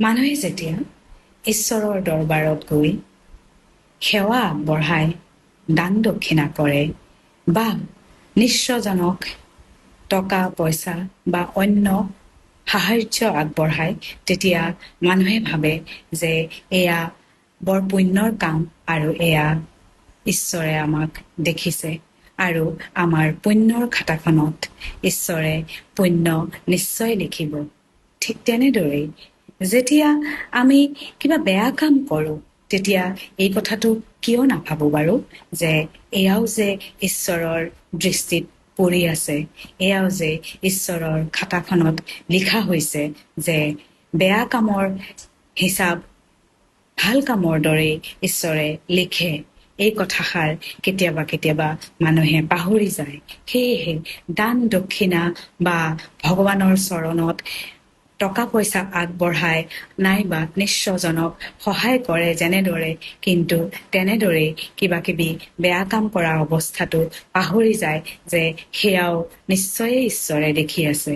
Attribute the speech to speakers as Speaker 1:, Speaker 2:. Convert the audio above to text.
Speaker 1: মানুহে যেতিয়া ঈশ্বৰৰ দৰবাৰত গৈ সেৱা আগবঢ়াই দান দক্ষিণা কৰে বা নিঃস্বজনক টকা পইচা বা অন্য সাহাৰ্য আগবঢ়ায়, তেতিয়া মানুহে ভাবে যে এয়া বৰ পুণ্যৰ কাম আৰু এয়া ঈশ্বৰে আমাক দেখিছে আৰু আমাৰ পুণ্যৰ খাতাখনত ঈশ্বৰে পুণ্য নিশ্চয় লিখিব। ঠিক তেনেদৰেই যেতিয়া আমি কিবা বেয়া কাম কৰোঁ, তেতিয়া এই কথাটো কিয় নাভাবো বাৰু যে এয়াও যে ঈশ্বৰৰ দৃষ্টিত পৰি আছে, এয়াও যে ঈশ্বৰৰ খাতাখনত লিখা হৈছে যে বেয়া কামৰ হিচাপ ভাল কামৰ দৰে ঈশ্বৰে লিখে। এই কথাষাৰ কেতিয়াবা কেতিয়াবা মানুহে পাহৰি যায়। সেয়েহে দান দক্ষিণা বা ভগৱানৰ চৰণত টকা পইচা আগবঢ়াই নাইবা নিঃস্বজনক সহায় কৰে যেনেদৰে, কিন্তু তেনেদৰে কিবা কিবি বেয়া কাম কৰা অৱস্থাটো পাহৰি যায় যে সেয়াও নিশ্চয়েই ঈশ্বৰে দেখি আছে।